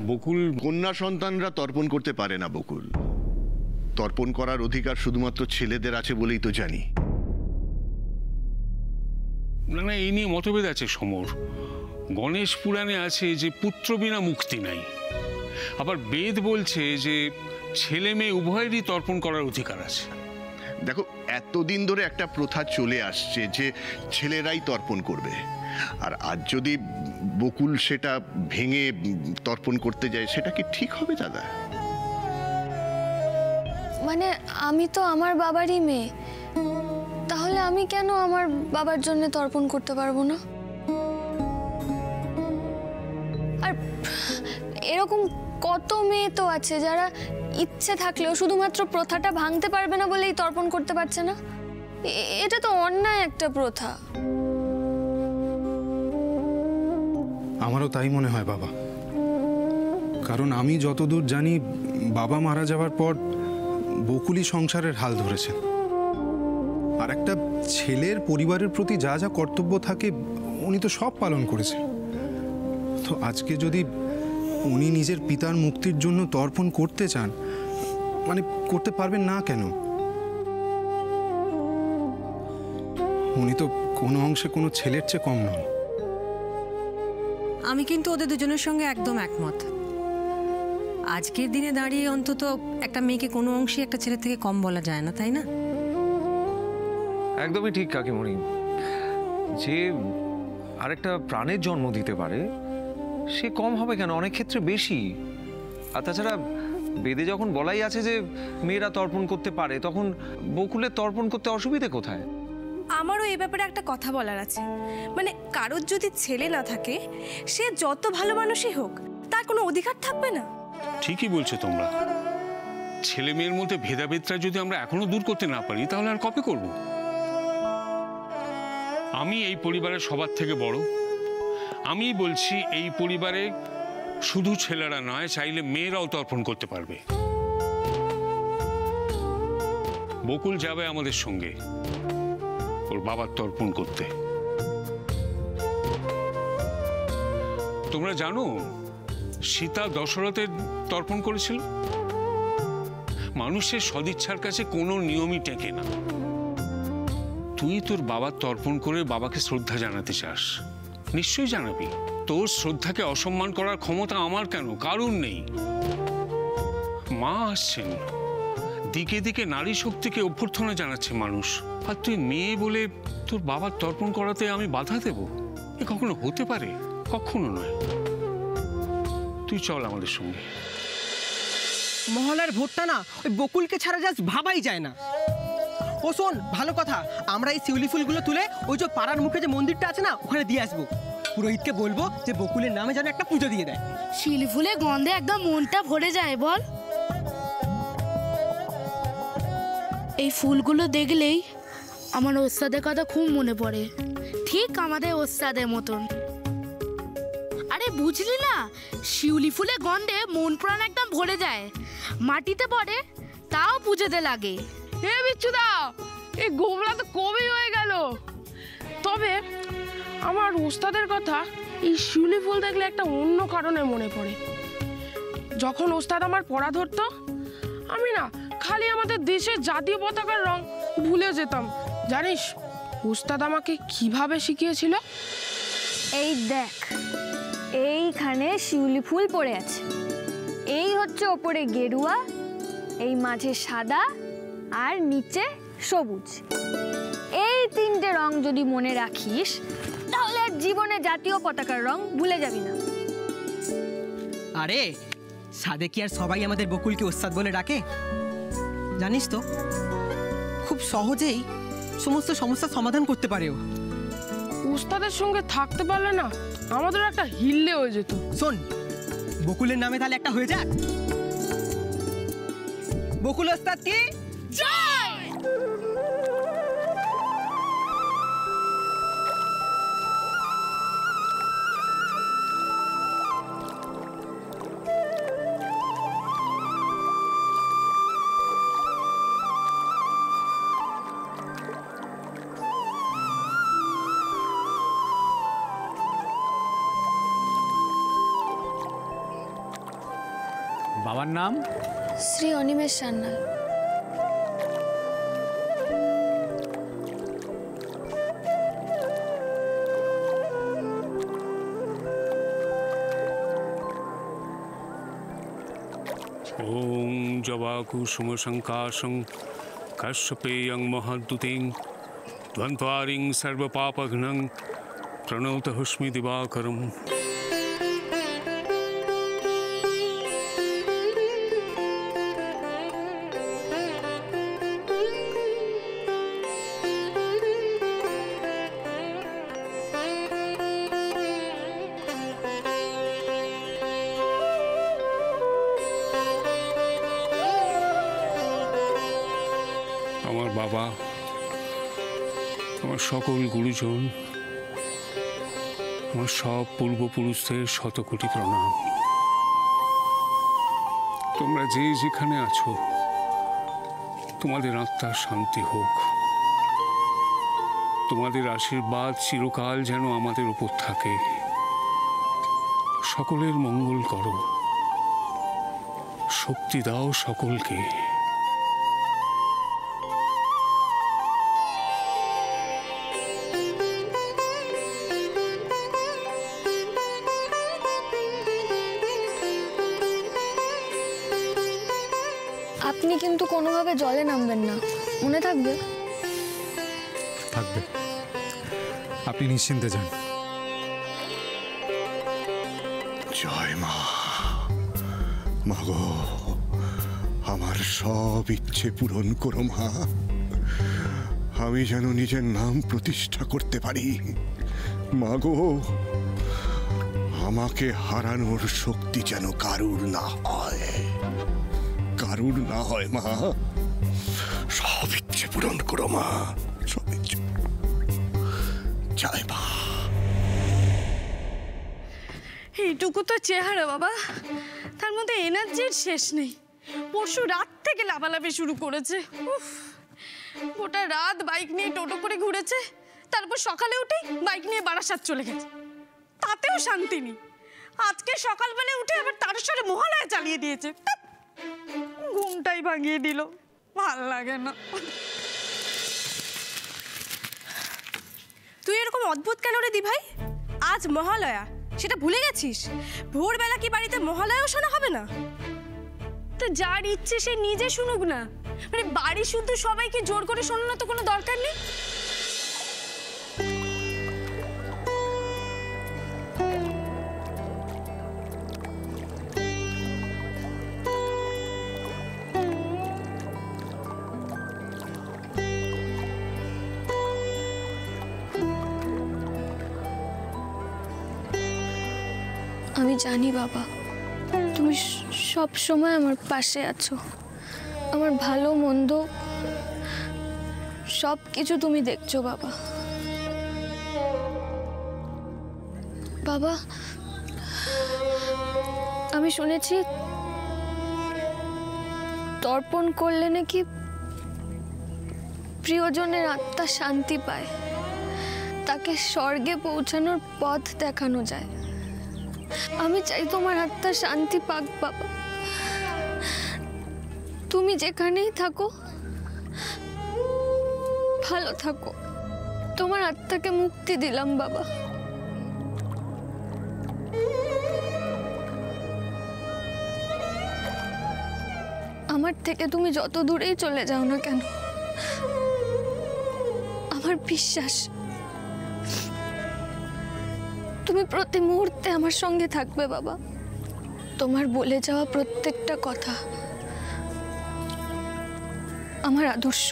বকুল কন্যা সন্তানরা তর্পণ করতে পারে না বকুল। তর্পণ করার অধিকার শুধুমাত্র ছেলেদের আছে বলেই তো জানি। না না, এই নিয়ে মতভেদ আছে সমর। গণেশ পুরাণে আছে যে পুত্র বিনা মুক্তি নাই। আবার বেদ বলছে যে ছেলে মেয়ে উভয়েরই তর্পণ করার অধিকার আছে। দেখো, এতদিন ধরে একটা প্রথা চলে আসছে যে ছেলেরাই তর্পণ করবে, আর আজ যদি বকুল সেটা ভেঙে তর্পণ করতে যায়, সেটা কি ঠিক হবে দাদা? মানে আমি তো আমার বাবারই মেয়ে, তাহলে আমি কেন আমার বাবার জন্য তর্পণ করতে পারবো না? আর এরকম কত মেয়ে তো আছে যারা ইচ্ছে থাকলেও শুধুমাত্র প্রথাটা ভাঙতে পারবে না বলেই তর্পণ করতে পারছে না। এটা তো অন্যায় একটা প্রথা। আমারও তাই মনে হয় বাবা, কারণ আমি যতদূর জানি বাবা মারা যাওয়ার পর বকুলই সংসারের হাল ধরেছেন। আর একটা ছেলের পরিবারের প্রতি যা যা কর্তব্য থাকে উনি তো সব পালন করেছেন। তো আজকে যদি উনি নিজের পিতার মুক্তির জন্য তর্পণ করতে চান, মানে করতে পারবেন না কেন? উনি তো কোনো অংশে কোনো ছেলের চেয়ে কম নন। আমি কিন্তু ওদের দুজনের সঙ্গে একদম একমত। আজকের দিনে দাঁড়িয়ে অন্তত একটা মেয়েকে কোনো অংশে একটা ছেলের থেকে কম বলা যায় না, তাই না? একদমই ঠিক কাকিমণি। যে আরেকটা প্রাণের জন্ম দিতে পারে সে কম হবে কেন? অনেক ক্ষেত্রে বেশি। আর তাছাড়া বেদে যখন বলাই আছে যে মেয়েরা তর্পণ করতে পারে, তখন বকুলের তর্পণ করতে অসুবিধে কোথায়? আমারও এই ব্যাপারে একটা কথা বলার আছে। মানে কারোর যদি ছেলে না থাকে, সে যত ভালো মানুষই হোক, তার কোনো অধিকার থাকবে না। ঠিকই বলছো তোমরা। ছেলে মেয়ের মধ্যে ভেদাভেদটা যদি আমরা এখনো দূর করতে না পারি, তাহলে আর কবে করব? আমি এই পরিবারের সবার থেকে বড়। আমি বলছি এই পরিবারে শুধু ছেলেরা নয়, চাইলে মেয়েরাও তর্পণ করতে পারবে। বকুল যাবে আমাদের সঙ্গে ওর বাবার তর্পণ করতে। তোমরা জানো সীতা দশরথের তর্পণ করেছিল? মানুষের সদিচ্ছার কাছে কোনো নিয়মই টেকে না। তুই তোর বাবার তর্পণ করে বাবাকে শ্রদ্ধা জানাতে চাস, নিশ্চয়ই জানাবি। তোর শ্রদ্ধাকে অসম্মান করার ক্ষমতা আমার কেন? কারণ নেই। মা আসছেন, দিকে দিকে নারী শক্তিকে অভ্যর্থনা জানাচ্ছে মানুষ, আর তুই মেয়ে বলে তোর বাবার তর্পণ করাতে আমি বাধা দেব? এ কখনো হতে পারে? কখনো নয়। তুই চল আমাদের সঙ্গে। মহলার ভোটটা না ওই বকুলকে ছাড়া জাস্ট ভাবাই যায় না। ও শোন, ভালো কথা, আমরা এই শিউলি ফুলগুলো তুলে ওই যে পাড়ার মুখে যে মন্দিরটা আছে না, ওখানে দিয়ে আসবো। পুরোহিতকে বলবো যে বকুলের নামে যেন একটা পুজো দিয়ে দেয়। শিউলি ফুলের গন্ধে একদম মনটা ভরে যায় বল। এই ফুলগুলো দেখলেই আমার ওস্তাদের কথা খুব মনে পড়ে, ঠিক আমাদের ওস্তাদের মতন। আরে বুঝলি না, শিউলি ফুলের গন্ধে মন প্রাণ একদম ভরে যায়। মাটিতে পড়ে তাও পুজোতে লাগে। হে বিচ্ছুদা, এই গোবলা তো কবেই হয়ে গেল। তবে আমার ওস্তাদের কথা এই শিউলি ফুল দেখলে একটা অন্য কারণে মনে পড়ে। যখন ওস্তাদ আমার পড়া ধরতো, আমি না খালি আমাদের দেশের জাতীয় পতাকার রং ভুলে যেতাম। জানিস ওস্তাদ আমাকে কিভাবে শিখিয়েছিল? এই দেখ, এইখানে শিউলি ফুল পড়ে আছে, এই হচ্ছে ওপরে গেরুয়া, এই মাঝে সাদা, আর নিচে সবুজ। এই তিনটে রং যদি মনে রাখিস, তাহলে আর জীবনে জাতীয় পতাকার রং ভুলে যাবি না। আরে সাদে কি আর সবাই আমাদের বকুলকে ওস্তাদ বলে ডাকে? জানিস তো, খুব সহজেই সমস্ত সমস্যার সমাধান করতে পারে ও। ওস্তাদের সঙ্গে থাকতে পারলে না আমাদের একটা হিল্লে হয়ে যেত। শোন, বকুলের নামে তাহলে একটা হয়ে যাক। বকুল ওস্তাদ কি জয়! বাবার নাম? শ্রী অনিমেষ সান্যাল। ওং জবাকুসুম সংকাশং কাশ্যপেয়ং মহাদ্যুতিং ধ্বন্দ্বারিং সর্বপাপঘ্নং প্রণতহস্মি দিবাকরম। আমার বাবা, আমার সকল গুরুজন, আমার সব পূর্বপুরুষদের শতকোটি প্রণাম। তোমরা যে যেখানে আছো, তোমাদের আত্মার শান্তি হোক। তোমাদের আশীর্বাদ চিরকাল যেন আমাদের উপর থাকে। সকলের মঙ্গল করো, শক্তি দাও সকলকে। আপনি কিন্তু কোনোভাবে জলে নামবেন না, মনে থাকবে? থাকবে। আপনি নিশ্চিন্তে যান। জয় মা। মা গো, আমার সব ইচ্ছে পূরণ করো মা। আমি যেন নিজের নাম প্রতিষ্ঠা করতে পারি। মা গো, আমাকে হারানোর শক্তি যেন কারুর না হয়, কারুর না হয় মা। সব ইচ্ছে পূরণ করো মা, সব ইচ্ছে। জয় মা। এইটুকু তো চেহারা বাবা, তার মধ্যে এনার্জির শেষ নেই। পরশু রাত থেকে লাফালাফি শুরু করেছে। উফ, গোটা রাত বাইক নিয়ে টোটো করে ঘুরেছে, তারপর সকালে উঠেই বাইক নিয়ে বারাসাত চলে গেছে, তাতেও শান্তি নেই। আজকে সকালবেলা উঠে আবার তারস্বরে মহালয়া চালিয়ে দিয়েছে। ঘুমটাই ভাঙিয়ে দিল, ভাল লাগে না। তুই এরকম অদ্ভুত কেন রে দি ভাই? আজ মহালয়া, সেটা ভুলে গেছিস? ভোরবেলা কি বাড়িতে মহালয়াও শোনা হবে না? তো যার ইচ্ছে সে নিজে শুনুক না, মানে বাড়ি শুদ্ধ সবাইকে জোর করে শোনানো তো কোনো দরকার নেই। আমি জানি বাবা, তুমি সব সময় আমার পাশে আছো। আমার ভালো মন্দ সব কিছু তুমি দেখছো বাবা। বাবা, আমি শুনেছি তর্পণ করলে নাকি প্রিয়জনের আত্মা শান্তি পায়, তাকে স্বর্গে পৌঁছানোর পথ দেখানো যায়। আমি চাই তোমার আত্মা শান্তি পাক বাবা। তুমি যেখানেই থাকো ভালো থাকো। তোমার আত্মাকে মুক্তি দিলাম বাবা। আমার থেকে তুমি যত দূরেই চলে যাও না কেন, আমার বিশ্বাস তুমি প্রতি মুহূর্তে আমার সঙ্গে থাকবে বাবা। তোমার বলে যাওয়া প্রত্যেকটা কথা আমার আদর্শ।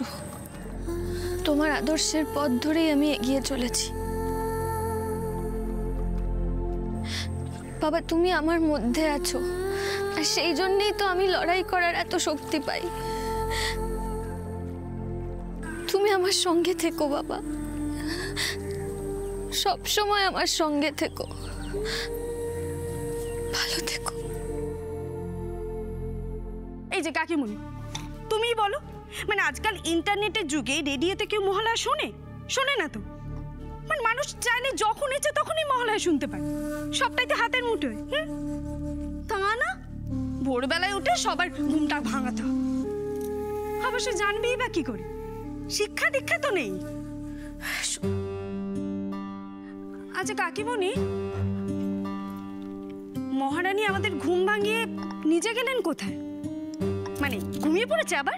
তোমার আদর্শের পথ ধরেই আমি এগিয়ে চলেছি বাবা। তুমি আমার মধ্যে আছো, আর সেই জন্যই তো আমি লড়াই করার এত শক্তি পাই। তুমি আমার সঙ্গে থেকো বাবা, সব সময় আমার সঙ্গে থেকো, ভালো থেকো। এই যে কাকিমুনি, তুমিই বলো, মানে আজকাল ইন্টারনেটের যুগে রেডিওতে কেউ মহালয়া শোনে না তো। মানে মানুষ চাইলে যখন ইচ্ছে তখনই মহালয়া শুনতে পায়, সবটাইতে হাতের মুঠোয়। তা না, ভোরবেলায় উঠে সবার ঘুমটা ভাঙাতে হবে। অবশ্য জানবেই বা কি করে, শিক্ষা দীক্ষা তো নেই। আচ্ছা কাকিমণি, মহারানী আমাদের ঘুম ভাঙিয়ে নিজে গেলেন কোথায়? মানে ঘুমিয়ে পড়েছে আবার?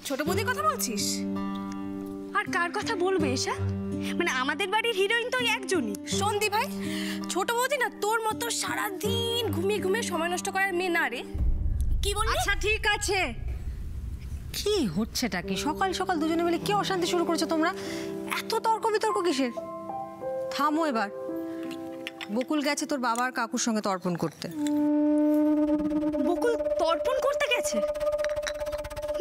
ছোট বৌদির কথা বলছিস? আর কার কথা বলবে এসা? মানে আমাদের বাড়ির হিরোইন তো একজনই, সন্দীপ ভাই। ছোট বৌদি না তোর মতো সারাদিন ঘুমিয়ে ঘুমিয়ে সময় নষ্ট করার মেয়ে না রে। কি বললি? আচ্ছা ঠিক আছে, কি হচ্ছেটা কি? সকাল সকাল দুজনে মিলে কি অশান্তি শুরু করেছো তোমরা? এত তর্ক বিতর্ক কিসের? থামো এবার। বকুল গেছে তোর বাবার কাকুর সঙ্গে তর্পণ করতে। বকুল তর্পণ করতে গেছে?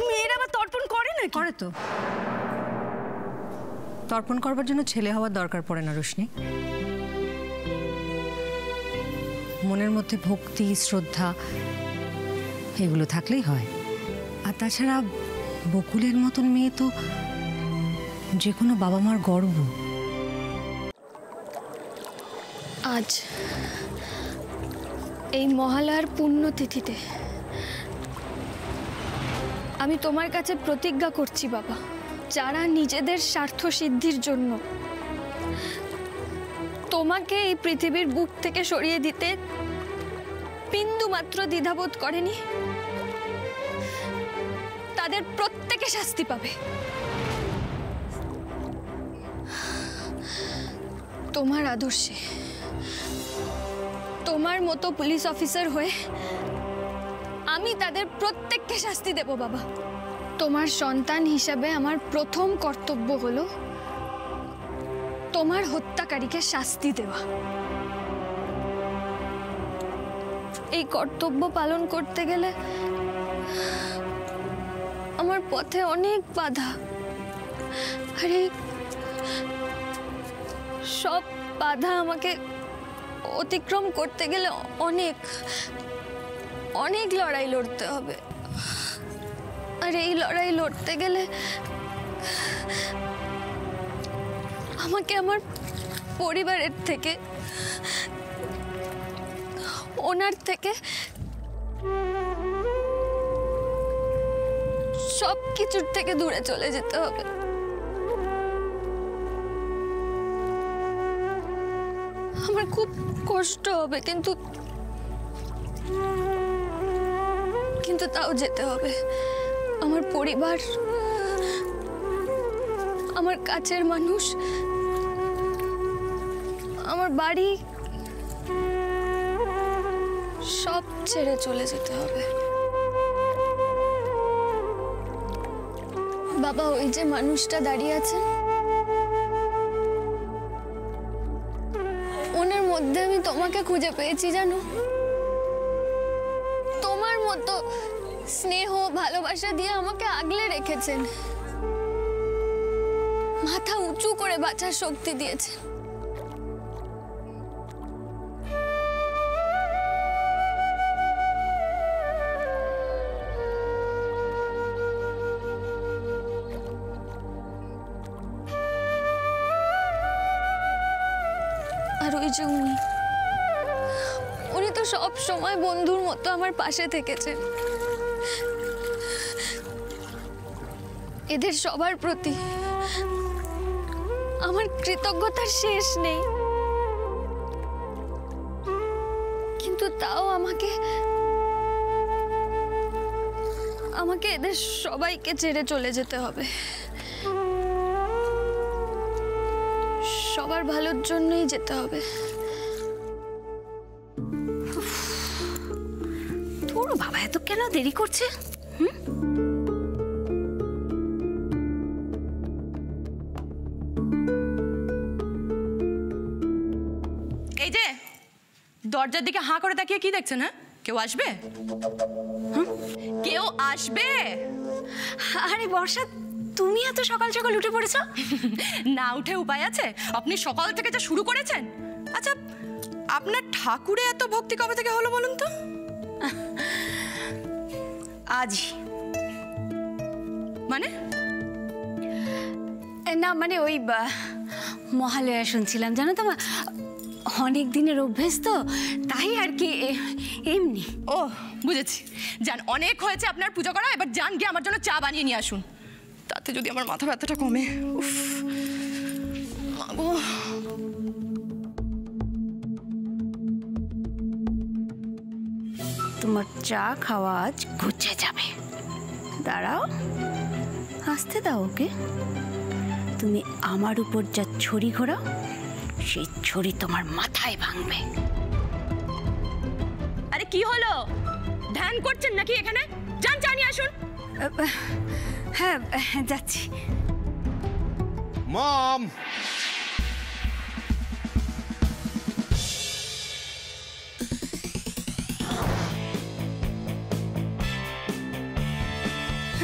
মেয়েরা আবার তর্পণ করে না? করে তো। তর্পণ করবার জন্য ছেলে হওয়ার দরকার পড়ে না রোশনি। মনের মধ্যে ভক্তি শ্রদ্ধা এগুলো থাকলেই হয়। আর তাছাড়া বকুলের মতন মেয়ে তো যে কোনো বাবা মার গর্ব। আজ এই মহালয়ার পুণ্যতিথিতে আমি তোমার কাছে প্রতিজ্ঞা করছি বাবা, যারা নিজেদের স্বার্থ সিদ্ধির জন্য তোমাকে এই পৃথিবীর বুক থেকে সরিয়ে দিতে বিন্দু মাত্র দ্বিধাবোধ করেনি, তাদের প্রত্যেকে শাস্তি পাবে। তোমার আদর্শে তোমার মতো পুলিশ অফিসার হয়ে আমি তাদের প্রত্যেককে শাস্তি দেব বাবা। তোমার সন্তান হিসাবে আমার প্রথম কর্তব্য হলো তোমার হত্যাকারীকে শাস্তি দেওয়া। এই কর্তব্য পালন করতে গেলে আমার পথে অনেক বাধা, আর এই সব বাধা আমাকে অতিক্রম করতে গেলে অনেক অনেক লড়াই লড়তে হবে। আর এই লড়াই লড়তে গেলে আমাকে আমার পরিবারের থেকে, ওনার থেকে সব কিছুর থেকে দূরে চলে যেতে হবে। আমার খুব কষ্ট হবে, কিন্তু তাও যেতে হবে। আমার পরিবার, আমার কাছের মানুষ, আমার বাড়ি সব ছেড়ে চলে যেতে হবে। বাবা, ওই যে মানুষটা দাঁড়িয়ে আছে, ওনার মধ্যে আমি তোমাকে খুঁজে পেয়েছি জানো। তোমার মতো স্নেহ ভালোবাসা দিয়ে আমাকে আগলে রেখেছেন, মাথা উঁচু করে বাঁচার শক্তি দিয়েছেন। আর ওই যে উনি তো সব সময় বন্ধুর মতো আমার পাশে থেকেছেন। এদের সবার প্রতি আমার কৃতজ্ঞতার শেষ নেই, কিন্তু তাও আমাকে এদের সবাইকে ছেড়ে চলে যেতে হবে। সবার ভালোর জন্যই যেতে হবে। তোর বাবা এত কেন দেরি করছে? এই যে দরজার দিকে হাঁ করে তাকিয়ে কি দেখছেন? হ্যাঁ, কেউ আসবে? কেউ আসবে? আরে বর্ষা, তুমি এত সকাল সকাল উঠে পড়েছো? না উঠে উপায় আছে? আপনি সকাল থেকে যা শুরু করেছেন। আচ্ছা, আপনার ঠাকুরে এত ভক্তি কবে থেকে হলো বলুন তো? আজই। মানে? না মানে ওই মহালয়া শুনছিলাম জানো তো, অনেক দিনের অভ্যেস তো, তাই আর কি এমনি। ও বুঝেছি, যান, অনেক হয়েছে আপনার পুজো করা, এবার যান গিয়ে আমার জন্য চা বানিয়ে নিয়ে আসুন, তাতে যদি আমার মাথা ব্যথাটা কমে। উফ মাগো। তোমার চা খাওয়া আজ ঘুচে যাবে। দাঁড়াও, আসতে দাও ওকে। তুমি আমার উপর যা ছড়ি ঘোরাও, সেই ছড়ি তোমার মাথায় ভাঙবে। আরে কি হলো, ধ্যান করছেন নাকি এখানে? যান চা নিয়ে আসুন। হ্যাঁ যাচ্ছি। মম,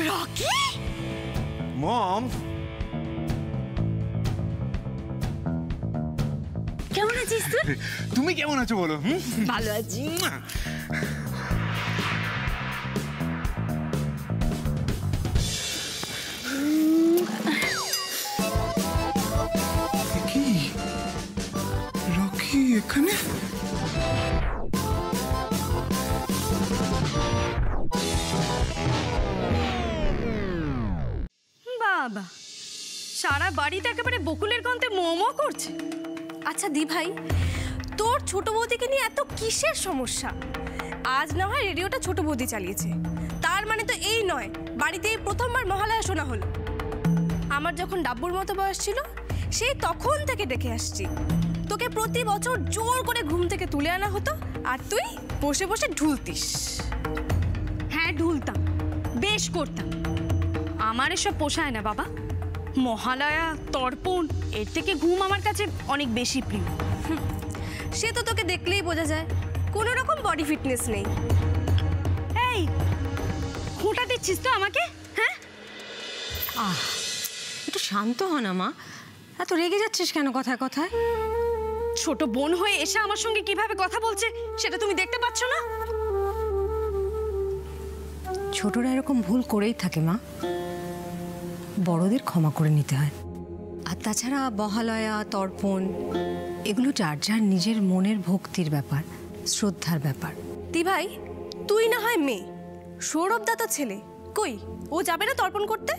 রকি, মম, কেমন আছিস তুই? তুমি কেমন আছো বলো? ভালো আছি। কি রকি এখানে? বাবা, সারা বাড়িতে একেবারে বকুলের গন্ধে মোমো করছে। আচ্ছা দি ভাই, তোর ছোট বৌদিকে নিয়ে এত কিসের সমস্যা? আজ না হয় রেডিওটা ছোট বৌদি চালিয়েছে, তার মানে তো এই নয় বাড়িতে এই প্রথমবার মহালয়া শোনা হলো। আমার যখন ডাব্বুর মতো বয়স ছিল, সেই তখন থেকে দেখে আসছি তোকে প্রতি বছর জোর করে ঘুম থেকে তুলে আনা হতো, আর তুই বসে বসে ঢুলতিস। হ্যাঁ ঢুলতাম, বেশ করতাম। আমার এসব পোষায় না বাবা। মহালয়া, তর্পণ, এর থেকে ঘুম আমার কাছে অনেক বেশি প্রিয়। সে তো তোকে দেখলেই বোঝা যায় কোনো রকম বডি ফিটনেস নেই। এই খোঁটা দিচ্ছিস তো আমাকে? হ্যাঁ, একটু শান্ত হ না মা, এত রেগে যাচ্ছিস কেন কথায় কথায়? ছোট বোন হয়ে এসে আমার সঙ্গে কিভাবে কথা বলছে সেটা তুমি দেখতে পাচ্ছ না? ছোটরা এরকম ভুল করেই থাকে মা, বড়দের ক্ষমা করে নিতে হয়। আর তাছাড়া মহালয়া, তর্পণ এগুলো যার যার নিজের মনের ভক্তির ব্যাপার, শ্রদ্ধার ব্যাপার। দি ভাই, তুই না হয় মেয়ে, সৌরভ দা তো ছেলে, কই ও যাবে না তর্পণ করতে?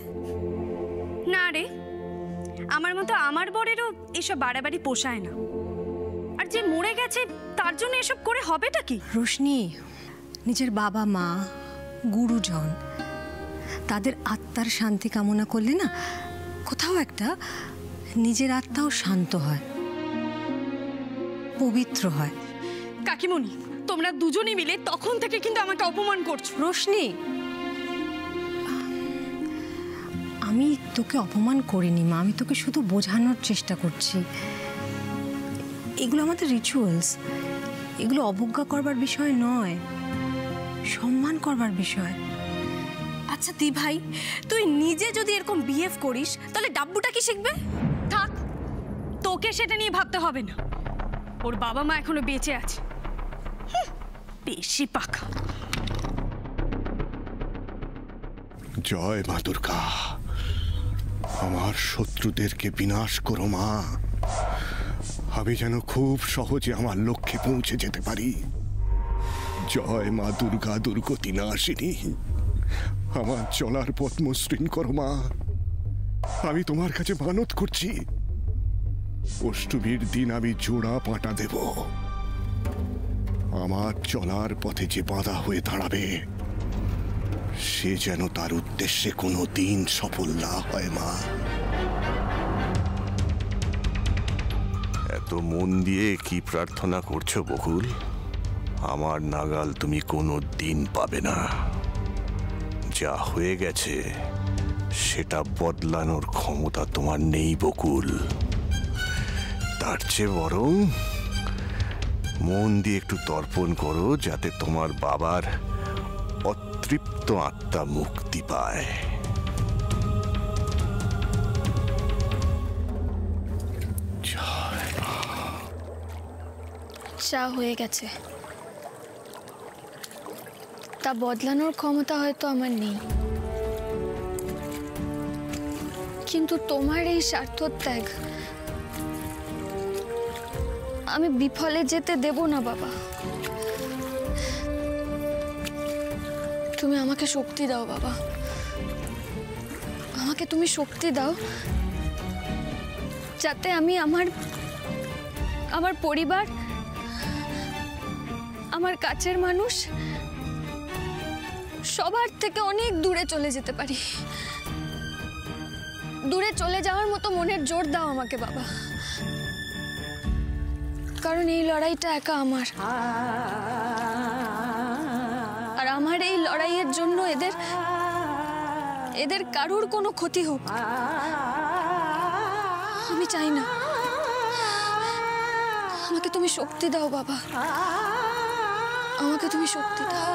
না রে, আমার মতো আমার বরেরও এসব বাড়াবাড়ি পোষায় না। আর যে মরে গেছে তার জন্য এসব করে হবেটা কি? রোশনি, নিজের বাবা মা, গুরুজন, তাদের আত্মার শান্তি কামনা করলে না কোথাও একটা নিজের আত্মাও শান্ত হয়, পবিত্র হয়। কাকিমণি, তোমরা দুজনে মিলে তখন থেকে কিন্তু আমাকে অপমান করছো। রোশনি, আমি তোকে অপমান করিনি মা, আমি তোকে শুধু বোঝানোর চেষ্টা করছি। এগুলো আমাদের রিচুয়ালস, এগুলো অবজ্ঞা করবার বিষয় নয়, সম্মান করবার বিষয়। আচ্ছা দি ভাই, তুই নিজে যদি এরকম বিহেভ করিস তাহলে ডাব্বুটা কি শিখবে? থাক, তোকে সেটা নিয়ে ভাবতে হবে না। ওর বাবা মা এখনো বেঁচে আছে। বেশি পাকা। জয় মা দুর্গা, আমার শত্রুদেরকে বিনাশ করো মা, আমি যেন খুব সহজে আমার লক্ষ্যে পৌঁছে যেতে পারি। জয় মা দুর্গা, দুর্গতি নাশিনী, আমার চলার পথ মসৃণ করো মা, আমি তোমার কাছে মানত করছি। অষ্টমীর দিন আমি জোড়া পাঁটা দেব, আমার চলার পথে যে বাধা হয়ে দাঁড়াবে সে যেন তার উদ্দেশ্যে কোনো দিন সফল না হয় মা। এত মন দিয়ে কি প্রার্থনা করছো বকুল? আমার নাগাল তুমি কোনো দিন পাবে না। যা হয়ে গেছে সেটা বদলানোর ক্ষমতা তোমার নেই বকুল। তার চেয়ে বরং মন দিয়ে একটু তর্পণ করো, যাতে তোমার বাবার অতৃপ্ত আত্মা মুক্তি পায়। চা হয়ে গেছে, তা বদলানোর ক্ষমতা হয়তো আমার নেই, কিন্তু তোমার এই স্বার্থত্যাগ আমি বিফলে যেতে দেব না বাবা। তুমি আমাকে শক্তি দাও বাবা, আমাকে তুমি শক্তি দাও, যাতে আমি আমার পরিবার, আমার কাছের মানুষ সবার থেকে অনেক দূরে চলে যেতে পারি। দূরে চলে যাওয়ার মতো মনের জোর দাও আমাকে বাবা, কারণ এই লড়াইটা একা আমার, আর আমার এই লড়াইয়ের জন্য এদের কারুর কোনো ক্ষতি হোক আমি চাই না। আমাকে তুমি শক্তি দাও বাবা, আমাকে তুমি শক্তি দাও।